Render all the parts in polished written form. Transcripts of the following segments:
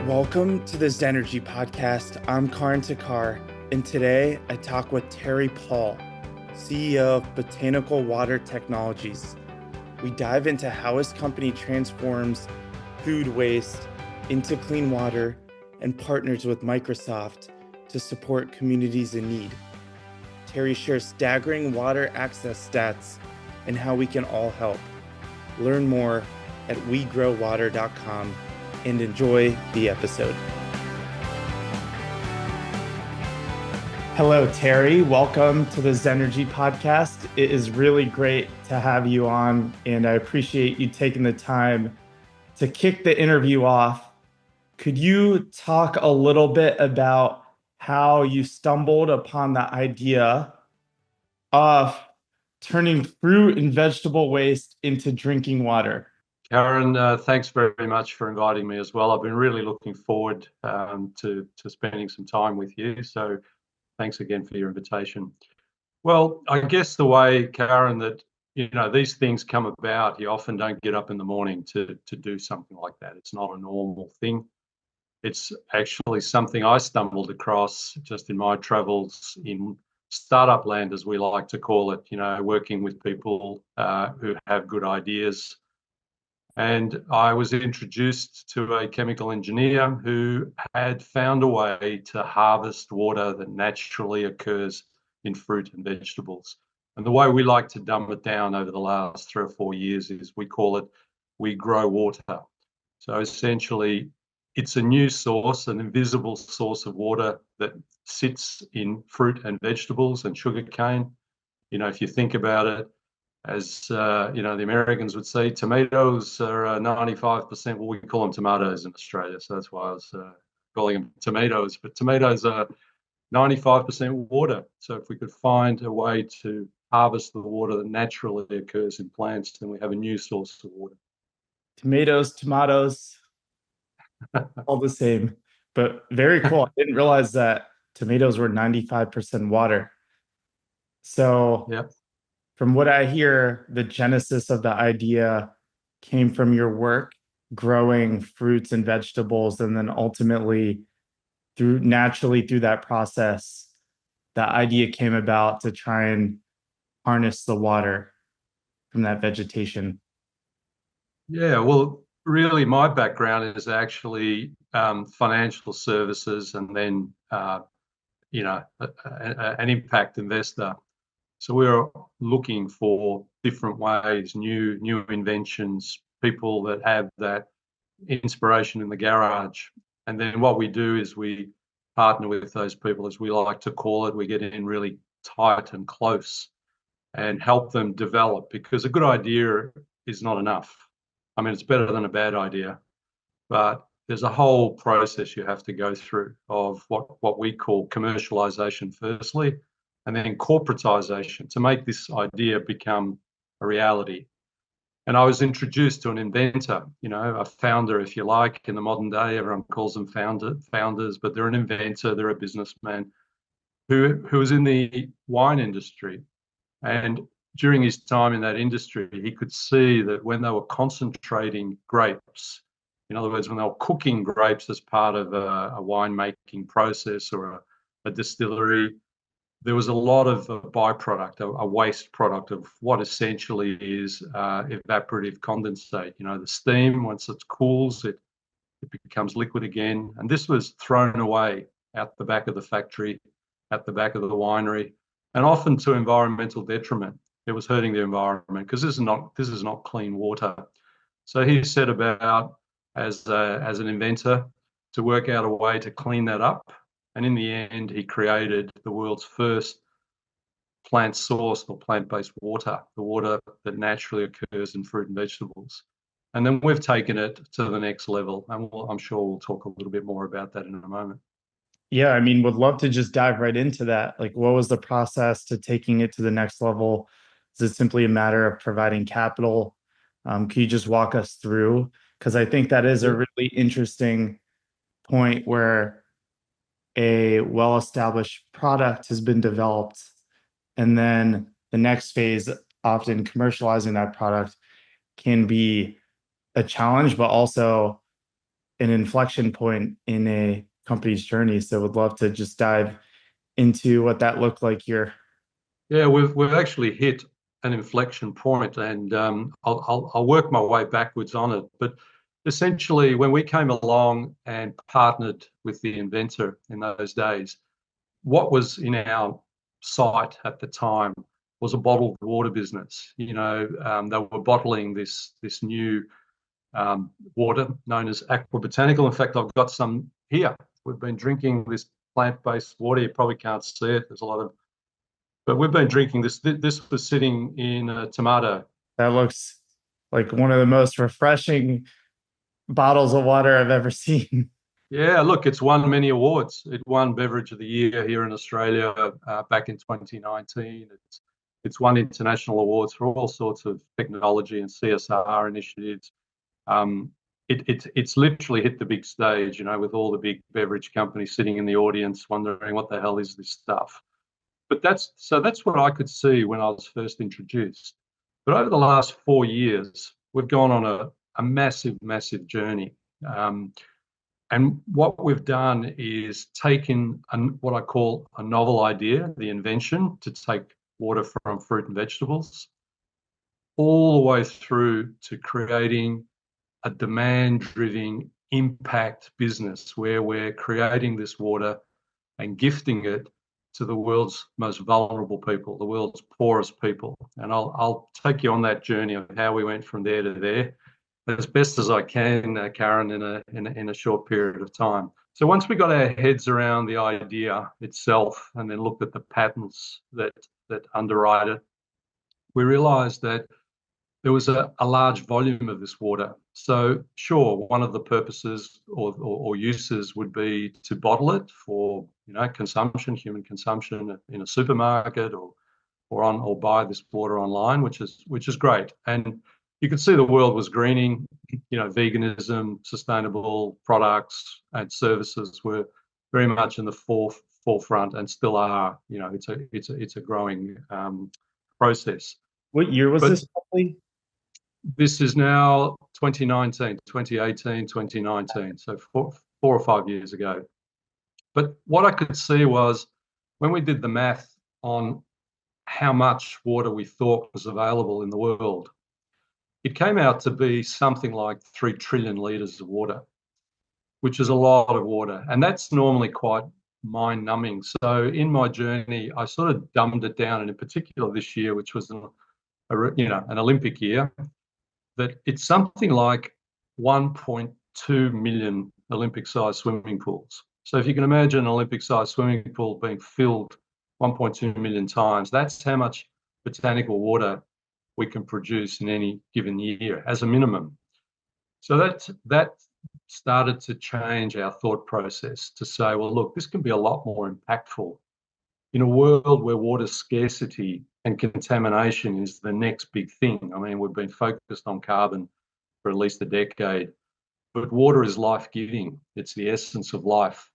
Welcome to the Zenergy Podcast. I'm Karan Takar, and today I talk with Terry Paule, CEO of Botanical Water Technologies. We dive into how his company transforms food waste into clean water and partners with Microsoft to support communities in need. Terry shares staggering water access stats and how we can all help. Learn more at wegrowwater.com and enjoy the episode. Hello, Terry. Welcome to the Zenergy Podcast. It is really great to have you on, and I appreciate you taking the time to kick the interview off. Could you talk a little bit about how you stumbled upon the idea of turning fruit and vegetable waste into drinking water? Karen, thanks very much for inviting me as well. I've been really looking forward to spending some time with you. So thanks again for your invitation. Well, I guess the way, Karen, that these things come about, you often don't get up in the morning to do something like that. It's not a normal thing. It's actually something I stumbled across just in my travels in startup land, as we like to call it, working with people who have good ideas. And I was introduced to a chemical engineer who had found a way to harvest water that naturally occurs in fruit and vegetables. And the way we like to dumb it down over the last 3 or 4 years is we call it we grow water. So essentially, it's a new source, an invisible source of water that sits in fruit and vegetables and sugarcane. If you think about it, as the Americans would say, tomatoes are 95%. Well, we call them tomatoes in Australia, so that's why I was calling them tomatoes. But tomatoes are 95% water. So if we could find a way to harvest the water that naturally occurs in plants, then we have a new source of water. Tomatoes, all the same, but very cool. I didn't realize that tomatoes were 95% water. So Yep. From what I hear, the genesis of the idea came from your work growing fruits and vegetables, and then ultimately through that process, the idea came about to try and harness the water from that vegetation. Yeah, well, really, my background is actually financial services, and then an impact investor. So we're looking for different ways, new inventions, people that have that inspiration in the garage. And then what we do is we partner with those people, as we like to call it. We get in really tight and close and help them develop, because a good idea is not enough. I mean, it's better than a bad idea, but there's a whole process you have to go through of what we call commercialization firstly, and then corporatization to make this idea become a reality. And I was introduced to an inventor, a founder, if you like. In the modern day, everyone calls them founders, but they're an inventor, they're a businessman who was in the wine industry. And during his time in that industry, he could see that when they were concentrating grapes, in other words, when they were cooking grapes as part of a winemaking process or a distillery, there was a lot of a byproduct, a waste product of what essentially is evaporative condensate. The steam, once it cools, it becomes liquid again. And this was thrown away out the back of the factory, at the back of the winery, and often to environmental detriment. It was hurting the environment because this is not clean water. So he set about, as an inventor, to work out a way to clean that up. And in the end, he created the world's first plant-sourced or plant-based water, the water that naturally occurs in fruit and vegetables. And then we've taken it to the next level. And I'm sure we'll talk a little bit more about that in a moment. Yeah, I mean, would love to just dive right into that. Like, what was the process to taking it to the next level? Is it simply a matter of providing capital? Can you just walk us through? Because I think that is a really interesting point where a well-established product has been developed, and then the next phase, often commercializing that product, can be a challenge, but also an inflection point in a company's journey. So would love to just dive into what that looked like here. Yeah, we've actually hit an inflection point, and I'll work my way backwards on it. But essentially, when we came along and partnered with the inventor in those days, what was in our sight at the time was a bottled water business. They were bottling this new water known as Aqua Botanical. In fact, I've got some here. We've been drinking this plant-based water. You probably can't see it. There's a lot of, but we've been drinking this. This was sitting in a tomato. That looks like one of the most refreshing bottles of water I've ever seen. Yeah, look, it's won many awards. It won Beverage of the Year here in Australia back in 2019. It's won international awards for all sorts of technology and CSR initiatives. Um, it's literally hit the big stage, with all the big beverage companies sitting in the audience wondering what the hell is this stuff. But that's what I could see when I was first introduced. But over the last 4 years, we've gone on a massive, massive journey. And what we've done is taken what I call a novel idea, the invention to take water from fruit and vegetables, all the way through to creating a demand-driven impact business where we're creating this water and gifting it to the world's most vulnerable people, the world's poorest people. And I'll take you on that journey of how we went from there to there as best as I can, Karen, in a short period of time. So once we got our heads around the idea itself and then looked at the patents that underwrite it, we realized that there was a large volume of this water. So sure, one of the purposes or uses would be to bottle it for consumption, human consumption in a supermarket or buy this water online, which is great. And you could see the world was greening. Veganism, sustainable products and services were very much in the forefront and still are. It's a growing process. What year was But this roughly? this is now 2019, 2018, 2019, so 4 or 5 years ago. But what I could see was when we did the math on how much water we thought was available in the world, it came out to be something like 3 trillion litres of water, which is a lot of water. And that's normally quite mind-numbing. So in my journey, I sort of dumbed it down, and in particular this year, which was an Olympic year, that it's something like 1.2 million Olympic-sized swimming pools. So if you can imagine an Olympic-sized swimming pool being filled 1.2 million times, that's how much botanical water we can produce in any given year as a minimum. So that started to change our thought process to say, well, look, this can be a lot more impactful in a world where water scarcity and contamination is the next big thing. I mean, we've been focused on carbon for at least a decade, but water is life-giving. It's the essence of life.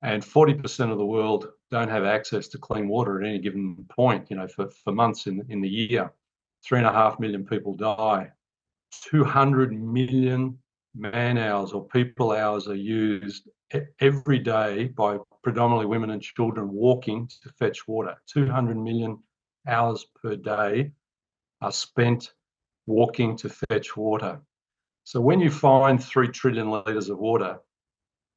And 40% of the world don't have access to clean water at any given point, for months in the year. 3.5 million people die. 200 million man hours or people hours are used every day by predominantly women and children walking to fetch water. 200 million hours per day are spent walking to fetch water. So when you find 3 trillion litres of water,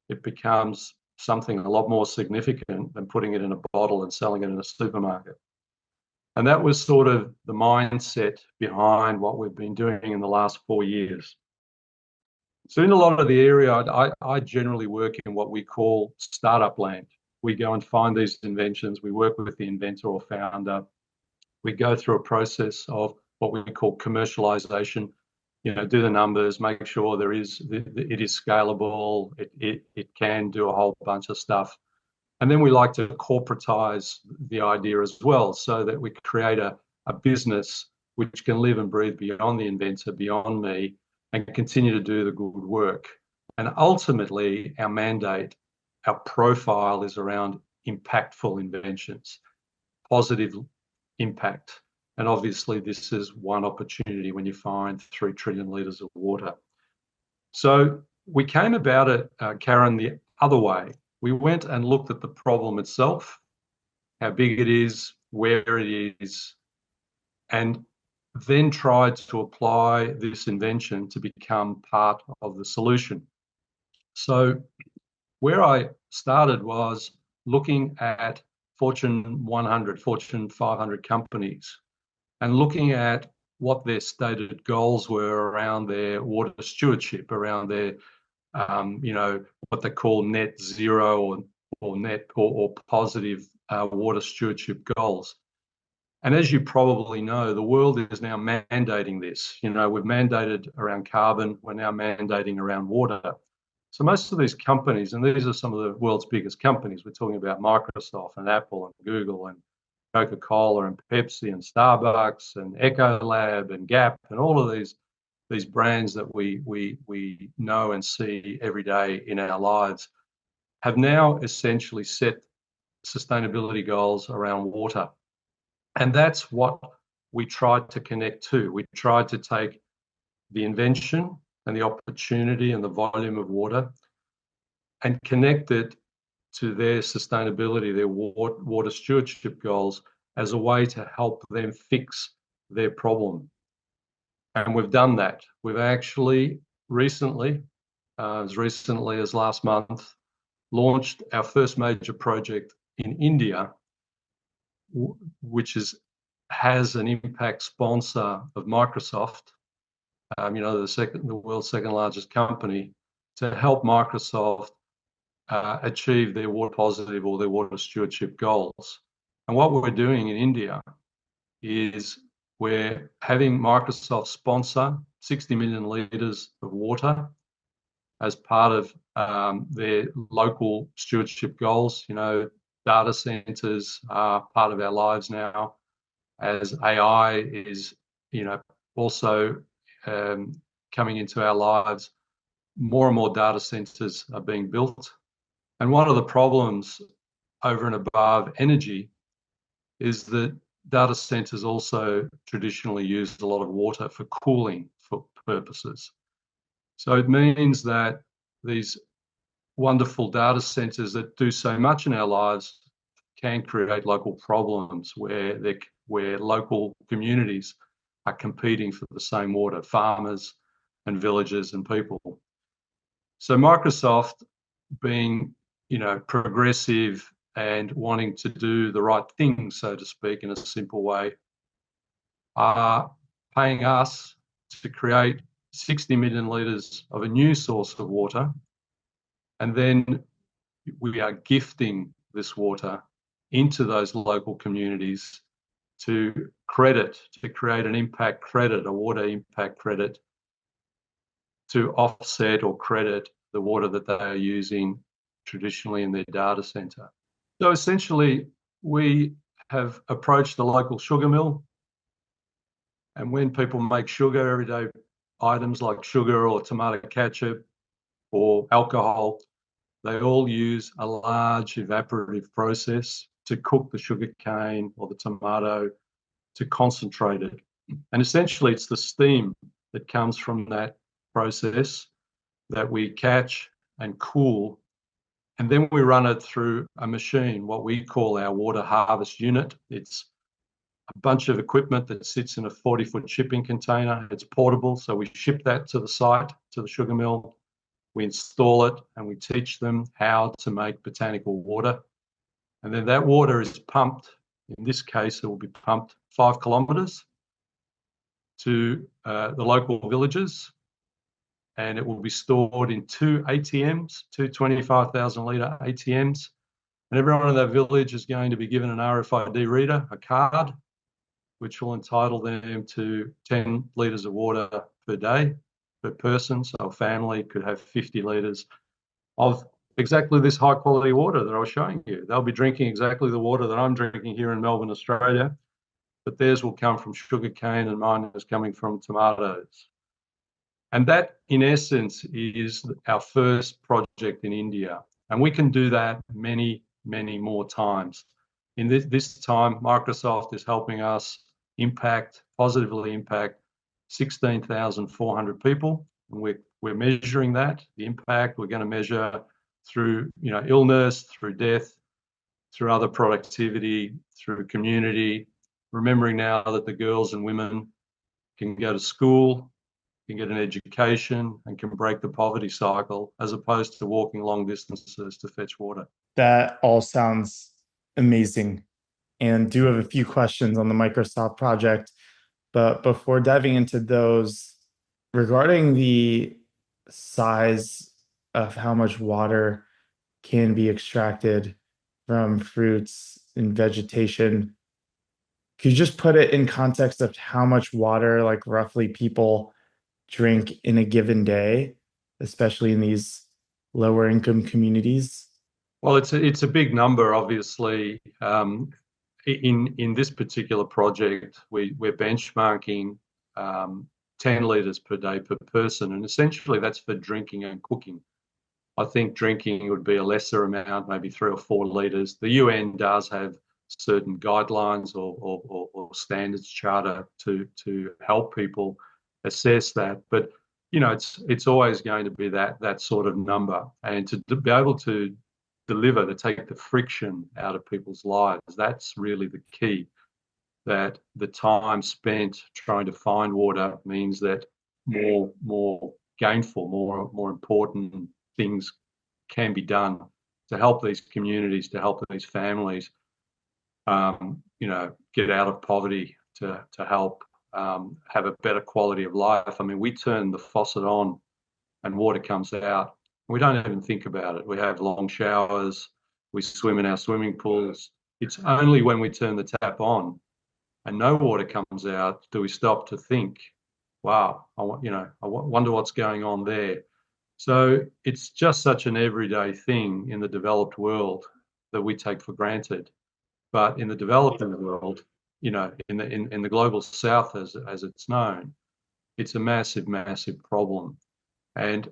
it becomes something a lot more significant than putting it in a bottle and selling it in a supermarket. And that was sort of the mindset behind what we've been doing in the last 4 years. So in a lot of the area, I generally work in what we call startup land. We go and find these inventions. We work with the inventor or founder. We go through a process of what we call commercialization, do the numbers, make sure it is scalable, it can do a whole bunch of stuff. And then we like to corporatize the idea as well so that we create a business which can live and breathe beyond the inventor, beyond me, and continue to do the good work. And ultimately, our mandate, our profile is around impactful inventions, positive impact. And obviously, this is one opportunity when you find 3 trillion litres of water. So we came about it, Karen, the other way. We went and looked at the problem itself, how big it is, where it is, and then tried to apply this invention to become part of the solution. So where I started was looking at Fortune 100, Fortune 500 companies and looking at what their stated goals were around their water stewardship, around their, what they call net zero or net or positive water stewardship goals. And as you probably know, the world is now mandating this. We've mandated around carbon, we're now mandating around water. So most of these companies, and these are some of the world's biggest companies, we're talking about Microsoft and Apple and Google and Coca-Cola and Pepsi and Starbucks and Ecolab and Gap and all of these brands that we know and see every day in our lives have now essentially set sustainability goals around water. And that's what we tried to connect to. We tried to take the invention and the opportunity and the volume of water and connect it to their sustainability, their water stewardship goals as a way to help them fix their problem. And we've done that. We've actually recently, as recently as last month, launched our first major project in India, which has an impact sponsor of Microsoft, the world's second largest company, to help Microsoft achieve their water positive or their water stewardship goals. And what we're doing in India is we're having Microsoft sponsor 60 million litres of water as part of their local stewardship goals. Data centres are part of our lives now, as AI is, also coming into our lives. More and more data centres are being built. And one of the problems over and above energy is that data centres also traditionally use a lot of water for cooling purposes. So it means that these wonderful data centres that do so much in our lives can create local problems where local communities are competing for the same water, farmers and villagers and people. So Microsoft, being progressive and wanting to do the right thing, so to speak, in a simple way, are paying us to create 60 million litres of a new source of water, and then we are gifting this water into those local communities to create an impact credit, a water impact credit, to offset or credit the water that they are using traditionally in their data centre. So essentially, we have approached the local sugar mill, and when people make sugar, everyday items like sugar or tomato ketchup or alcohol, they all use a large evaporative process to cook the sugar cane or the tomato to concentrate it. And essentially, it's the steam that comes from that process that we catch and cool, and then we run it through a machine, what we call our water harvest unit. It's a bunch of equipment that sits in a 40-foot shipping container. It's portable, so we ship that to the site, to the sugar mill. We install it and we teach them how to make botanical water. And then that water is pumped. In this case, it will be pumped 5 kilometres to the local villages, and it will be stored in 2 ATMs, 2 25,000 litre ATMs. And everyone in that village is going to be given an RFID reader, a card, which will entitle them to 10 litres of water per day per person. So a family could have 50 litres of exactly this high quality water that I was showing you. They'll be drinking exactly the water that I'm drinking here in Melbourne, Australia, but theirs will come from sugarcane and mine is coming from tomatoes. And that, in essence, is our first project in India. And we can do that many, many more times. In this time, Microsoft is helping us positively impact 16,400 people And we're measuring that, the impact. We're going to measure through, illness, through death, through other productivity, through community, remembering now that the girls and women can go to school, can get an education, and can break the poverty cycle, as opposed to walking long distances to fetch water. That all sounds amazing. And do have a few questions on the Microsoft project. But before diving into those, regarding the size of how much water can be extracted from fruits and vegetation, could you just put it in context of how much water, like roughly, people drink in a given day, especially in these lower income communities? Well, it's a big number, obviously. In this particular project, we're benchmarking 10 litres per day per person, and essentially that's for drinking and cooking. I think drinking would be a lesser amount, maybe 3 or 4 litres. The UN does have certain guidelines or standards charter to help people assess that, but it's always going to be that sort of number, and to be able to deliver, to take the friction out of people's lives, that's really the key. That the time spent trying to find water means that more gainful, more important things can be done to help these communities, to help these families, get out of poverty, to help have a better quality of life. I mean, we turn the faucet on and water comes out. We don't even think about it. We have long showers. We swim in our swimming pools. It's only when we turn the tap on and no water comes out do we stop to think, wow, I wonder what's going on there. So it's just such an everyday thing in the developed world that we take for granted. But in the developing world, in the global south, as it's known, it's a massive, massive problem. And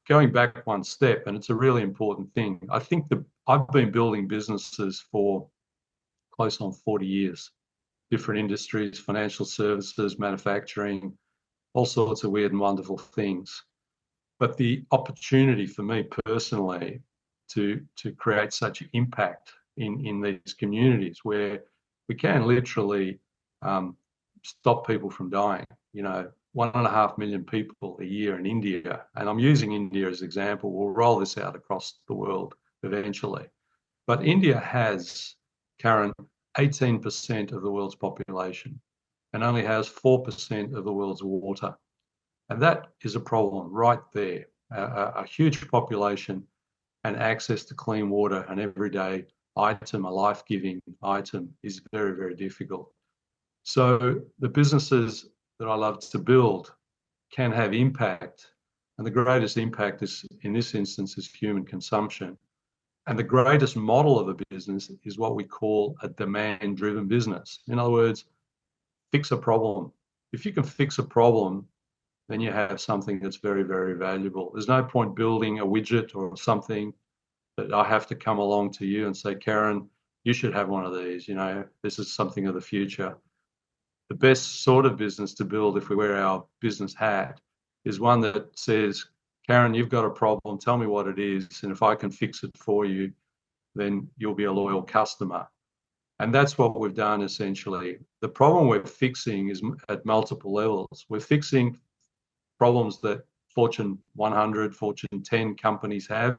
going back one step, and it's a really important thing, I think I've been building businesses for close on 40 years, different industries, financial services, manufacturing, all sorts of weird and wonderful things. But the opportunity for me personally to create such impact in these communities where we can literally stop people from dying, 1.5 million people a year in India, and I'm using India as an example. We'll roll this out across the world eventually. But India has, Karen, 18% of the world's population and only has 4% of the world's water. And that is a problem right there. A huge population and access to clean water, an everyday item, a life-giving item, is very, very difficult. So the businesses that I love to build can have impact, and the greatest impact is, in this instance, is human consumption. And the greatest model of a business is what we call a demand-driven business. In other words, fix a problem. If you can fix a problem, then you have something that's very, very valuable. There's no point building a widget or something that I have to come along to you and say, Karen, you should have one of these. This is something of the future. The best sort of business to build, if we wear our business hat, is one that says, Karen, you've got a problem, tell me what it is, and if I can fix it for you, then you'll be a loyal customer. And that's what we've done essentially. The problem we're fixing is at multiple levels. We're fixing problems that Fortune 100, Fortune 10 companies have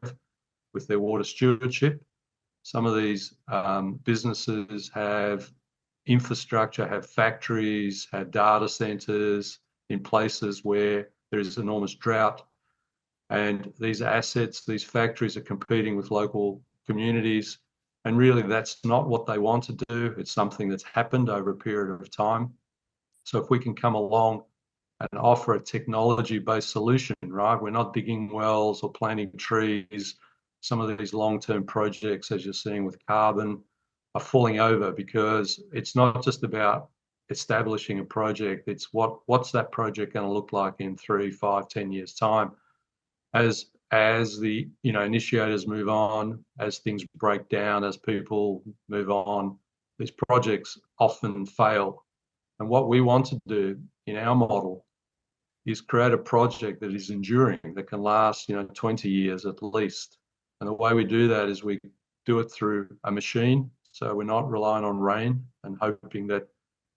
with their water stewardship. Some of these businesses have infrastructure, have factories, have data centers in places where there is enormous drought. And these assets, these factories are competing with local communities. And really, that's not what they want to do. It's something that's happened over a period of time. So if we can come along and offer a technology-based solution, right? We're not digging wells or planting trees. Some of these long-term projects, as you're seeing with carbon, are falling over because it's not just about establishing a project. It's what's that project going to look like in 3, 5, 10 years' time, as the initiators move on, as things break down, as people move on. These projects often fail, and what we want to do in our model is create a project that is enduring, that can last, 20 years at least. And the way we do that is we do it through a machine. So we're not relying on rain and hoping that,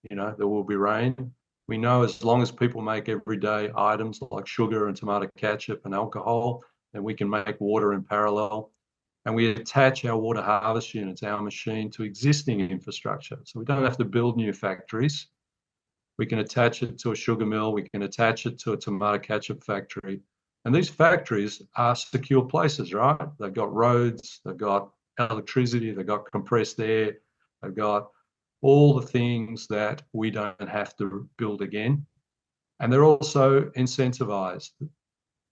there will be rain. We know as long as people make everyday items like sugar and tomato ketchup and alcohol, then we can make water in parallel. And we attach our water harvest units, our machine, to existing infrastructure. So we don't have to build new factories. We can attach it to a sugar mill. We can attach it to a tomato ketchup factory. And these factories are secure places, right? They've got roads, they've got electricity, they've got compressed air, they've got all the things that we don't have to build again. And they're also incentivized.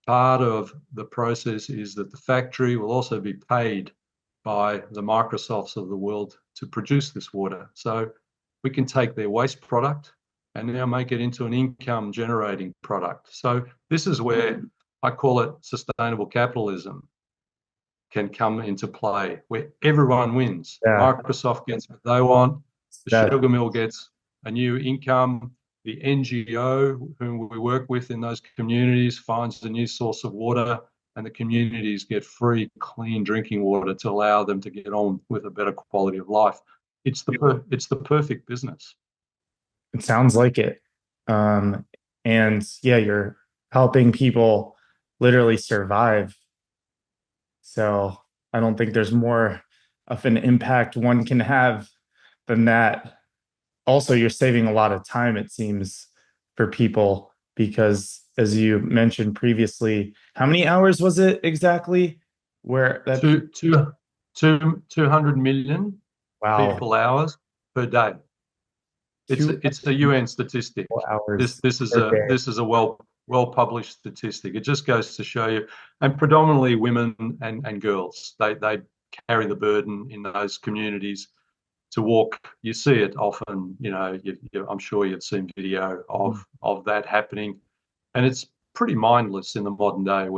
Part of the process is that the factory will also be paid by the Microsofts of the world to produce this water. So we can take their waste product and now make it into an income generating product. So this is where I call it sustainable capitalism can come into play, where everyone wins. Yeah. Microsoft gets what they want, the That sugar mill gets a new income, the NGO whom we work with in those communities finds a new source of water, and the communities get free, clean drinking water to allow them to get on with a better quality of life. It's the perfect business. it sounds like it. Um, and yeah, you're helping people literally survive. So I don't think there's more of an impact one can have than that. Also, you're saving a lot of time, it seems, for people because, as you mentioned previously, how many hours was it exactly? Where that Two, two, 200 million wow, people hours per day. It's two it's a UN statistic. This hours this is per a day. this is a well published statistic. It just goes to show you, and predominantly women and girls, they carry the burden in those communities to walk. You see it often. I'm sure you've seen video of that happening, and it's pretty mindless in the modern day,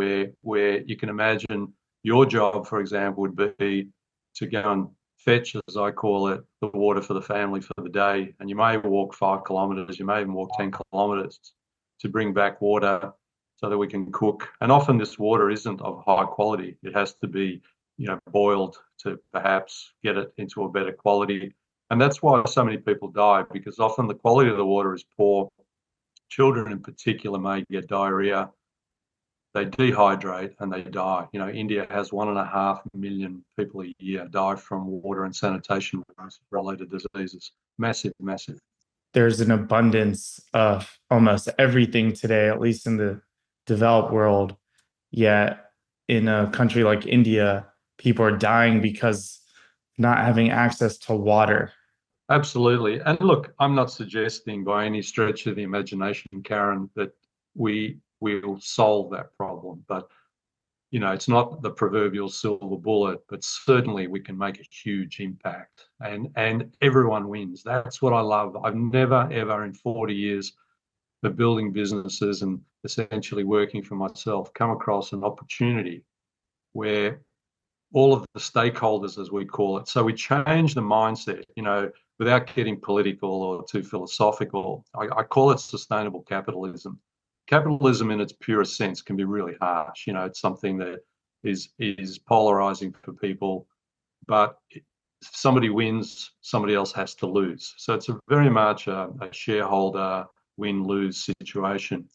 where you can imagine your job, for example, would be to go and fetch, as I call it, the water for the family for the day. And you may walk 5 kilometres, you may even walk 10 kilometres to bring back water so that we can cook. And often this water isn't of high quality. It has to be, boiled to perhaps get it into a better quality. And that's why so many people die, because often the quality of the water is poor. Children in particular may get diarrhea, they dehydrate and they die. India has 1.5 million people a year die from water and sanitation related diseases. Massive, massive. There's an abundance of almost everything today, at least in the developed world. Yet in a country like India, people are dying because not having access to water. Absolutely. And look, I'm not suggesting by any stretch of the imagination, Karen, that we will solve that problem. But it's not the proverbial silver bullet, but certainly we can make a huge impact, and everyone wins. That's what I love. I've never, ever in 40 years of building businesses and essentially working for myself come across an opportunity where all of the stakeholders, as we call it, so we change the mindset, without getting political or too philosophical. I call it sustainable capitalism. Capitalism in its purest sense can be really harsh. It's something that is polarizing for people, but if somebody wins, somebody else has to lose. So it's very much a shareholder win-lose situation.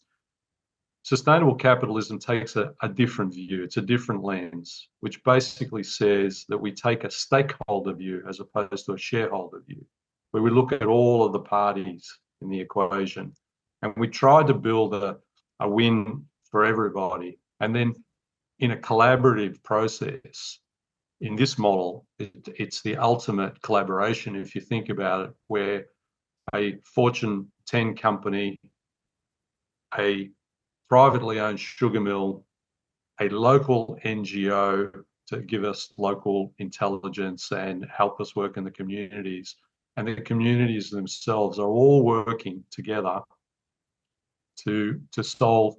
Sustainable capitalism takes a different view. It's a different lens, which basically says that we take a stakeholder view as opposed to a shareholder view, where we look at all of the parties in the equation and we try to build a win for everybody. And then in a collaborative process, in this model, it's the ultimate collaboration, if you think about it, where a Fortune 10 company, a privately owned sugar mill, a local NGO to give us local intelligence and help us work in the communities. And the communities themselves are all working together to solve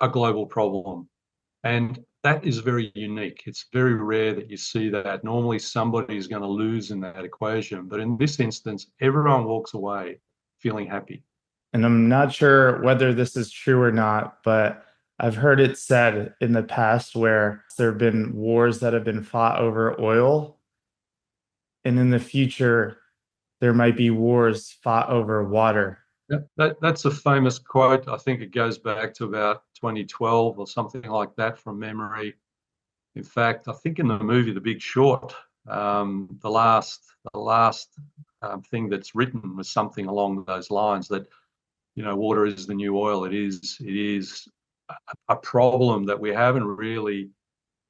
a global problem. And that is very unique. It's very rare that you see that. Normally somebody is going to lose in that equation. But in this instance, everyone walks away feeling happy. And I'm not sure whether this is true or not, but I've heard it said in the past where there have been wars that have been fought over oil, and in the future, there might be wars fought over water. Yeah, that's a famous quote. I think it goes back to about 2012 or something like that from memory. In fact, I think in the movie The Big Short, the last thing that's written was something along those lines that water is the new oil. It is a problem that we haven't really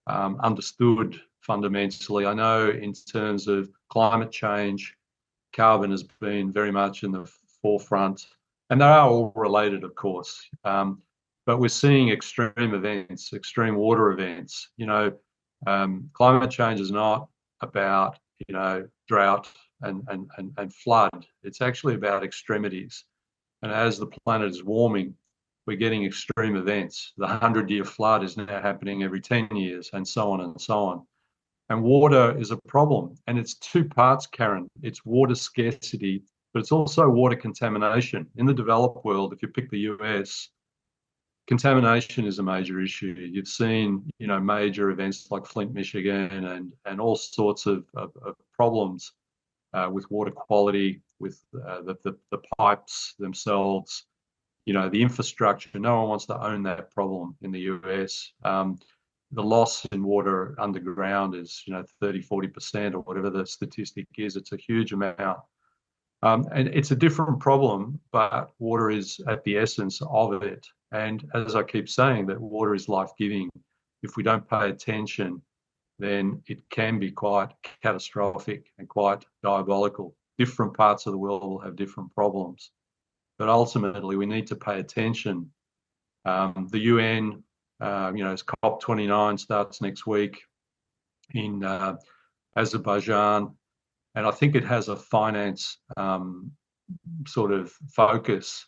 understood fundamentally. I know in terms of climate change, carbon has been very much in the forefront, and they are all related, of course. But we're seeing extreme events, extreme water events. Climate change is not about drought and flood. It's actually about extremities. And as the planet is warming, we're getting extreme events. The 100-year flood is now happening every 10 years, and so on and so on. And water is a problem. And it's two parts, Karen. It's water scarcity, but it's also water contamination. In the developed world, if you pick the US, contamination is a major issue. You've seen, major events like Flint, Michigan, and all sorts of problems with water quality, with the pipes themselves, the infrastructure. No one wants to own that problem in the US. The loss in water underground is 30-40% or whatever the statistic is. It's a huge amount, and it's a different problem, but water is at the essence of it. And as I keep saying, that water is life-giving. If we don't pay attention, then it can be quite catastrophic and quite diabolical. Different parts of the world will have different problems, but ultimately we need to pay attention. The UN, COP29 starts next week in Azerbaijan, and I think it has a finance sort of focus,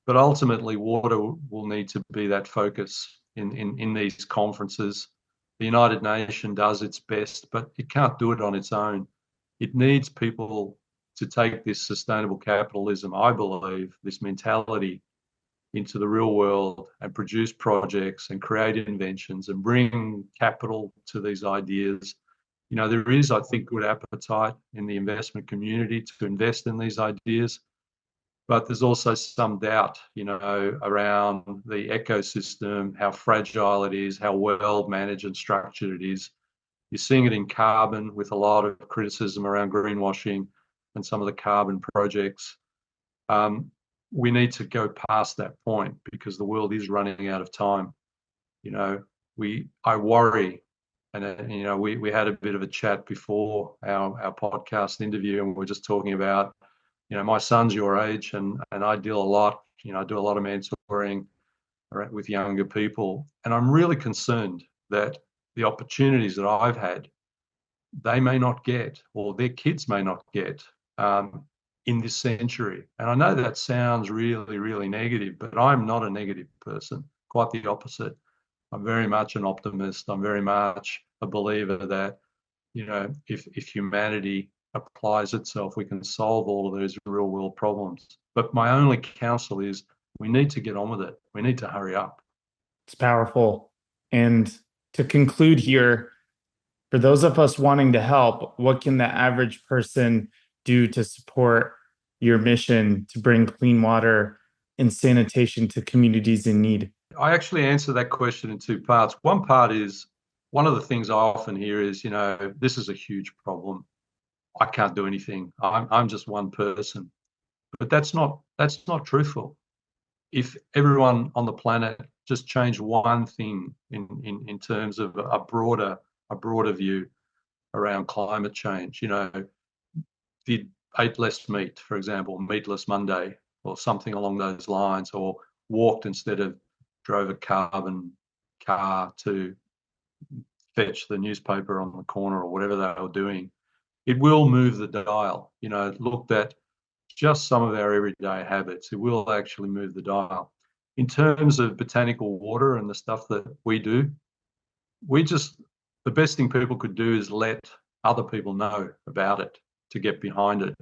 but ultimately water will need to be that focus in these conferences. The United Nations does its best, but it can't do it on its own. It needs people to take this sustainable capitalism, I believe, this mentality into the real world and produce projects and create inventions and bring capital to these ideas. There is, I think, good appetite in the investment community to invest in these ideas, but there's also some doubt, around the ecosystem, how fragile it is, how well managed and structured it is. You're seeing it in carbon with a lot of criticism around greenwashing and some of the carbon projects. We need to go past that point because the world is running out of time. I worry, and we had a bit of a chat before our podcast interview, and we're just talking about, my son's your age, and I deal a lot. I do a lot of mentoring with younger people, and I'm really concerned that the opportunities that I've had, they may not get, or their kids may not get, in this century. And I know that sounds really, really negative, but I'm not a negative person. Quite the opposite. I'm very much an optimist. I'm very much a believer that, if humanity applies itself, we can solve all of those real world problems. But my only counsel is we need to get on with it. We need to hurry up. It's powerful. And to conclude here, for those of us wanting to help, what can the average person do to support your mission to bring clean water and sanitation to communities in need? I actually answer that question in two parts. One part is, one of the things I often hear is, this is a huge problem. I can't do anything. I'm just one person. But that's not truthful. If everyone on the planet just changed one thing in terms of a broader view around climate change, did ate less meat, for example, meatless Monday or something along those lines, or walked instead of drove a carbon car to fetch the newspaper on the corner or whatever they were doing, it will move the dial. Looked at just some of our everyday habits, it will actually move the dial. In terms of botanical water and the stuff that we do, the best thing people could do is let other people know about it, to get behind it.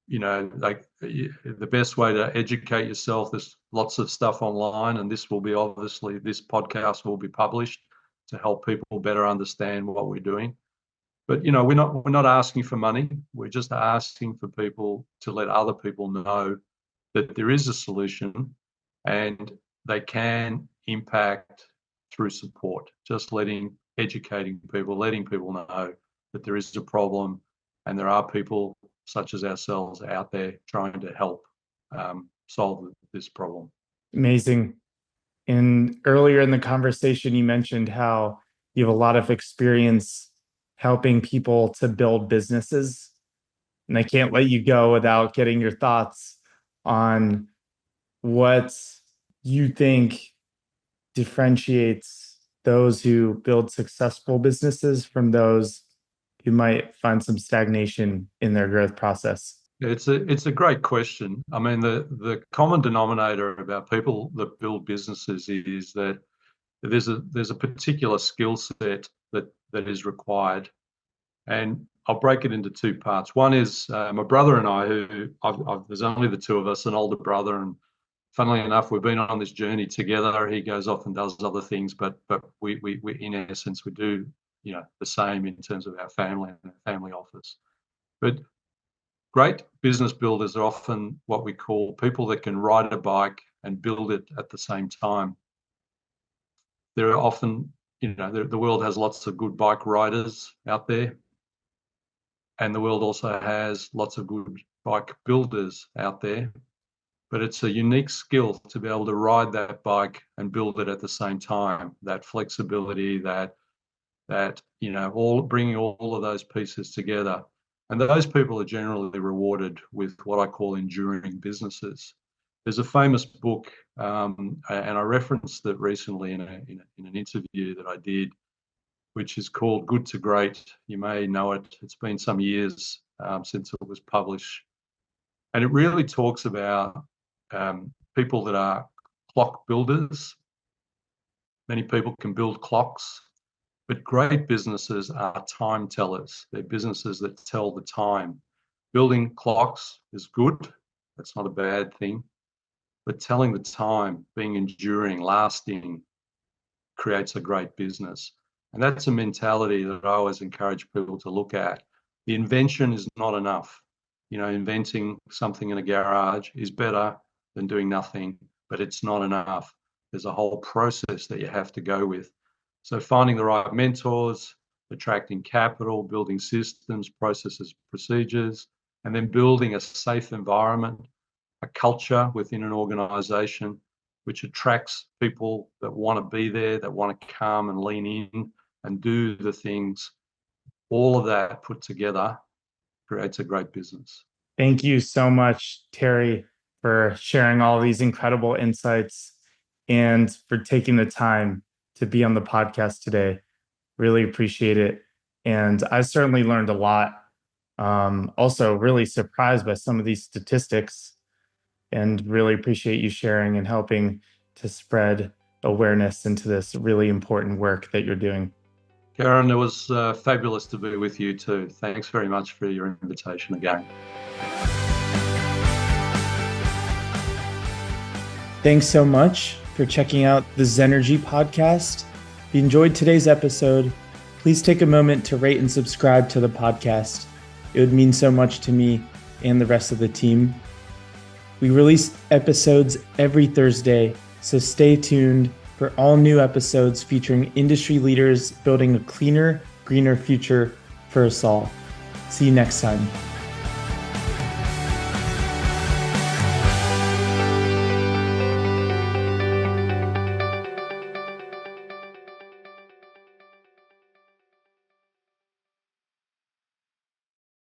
like the best way to educate yourself, there's lots of stuff online, and this podcast will be published to help people better understand what we're doing. But we're not asking for money. We're just asking for people to let other people know that there is a solution, and they can impact through support. Just educating people, letting people know that there is a problem, and there are people such as ourselves out there trying to help solve this problem. Amazing. And earlier in the conversation, you mentioned how you have a lot of experience helping people to build businesses. And I can't let you go without getting your thoughts on what you think differentiates those who build successful businesses from those who might find some stagnation in their growth process. It's a great question. I mean, the common denominator about people that build businesses is that there's a particular skill set that is required, and I'll break it into two parts. One is my brother and I, there's only the two of us, an older brother, and funnily enough, we've been on this journey together. He goes off and does other things, but we in essence we do the same in terms of our family and our family office. But great business builders are often what we call people that can ride a bike and build it at the same time. There are often, the world has lots of good bike riders out there, and the world also has lots of good bike builders out there. But it's a unique skill to be able to ride that bike and build it at the same time. That flexibility, that bringing all of those pieces together. And those people are generally rewarded with what I call enduring businesses. There's a famous book, and I referenced it recently in an interview that I did, which is called Good to Great. You may know it. It's been some years since it was published. And it really talks about people that are clock builders. Many people can build clocks, but great businesses are time tellers. They're businesses that tell the time. Building clocks is good. That's not a bad thing. But telling the time, being enduring, lasting, creates a great business. And that's a mentality that I always encourage people to look at. The invention is not enough. Inventing something in a garage is better than doing nothing, but it's not enough. There's a whole process that you have to go with. So finding the right mentors, attracting capital, building systems, processes, procedures, and then building a safe environment, a culture within an organization which attracts people that want to be there, that want to come and lean in and do the things. All of that put together creates a great business. Thank you so much, Terry, for sharing all these incredible insights and for taking the time to be on the podcast today. Really appreciate it. And I certainly learned a lot. Also really surprised by some of these statistics, and really appreciate you sharing and helping to spread awareness into this really important work that you're doing. Karen, it was fabulous to be with you too. Thanks very much for your invitation again. Thanks so much for checking out the Zenergy podcast. If you enjoyed today's episode, please take a moment to rate and subscribe to the podcast. It would mean so much to me and the rest of the team. We release episodes every Thursday, so stay tuned for all new episodes featuring industry leaders building a cleaner, greener future for us all. See you next time.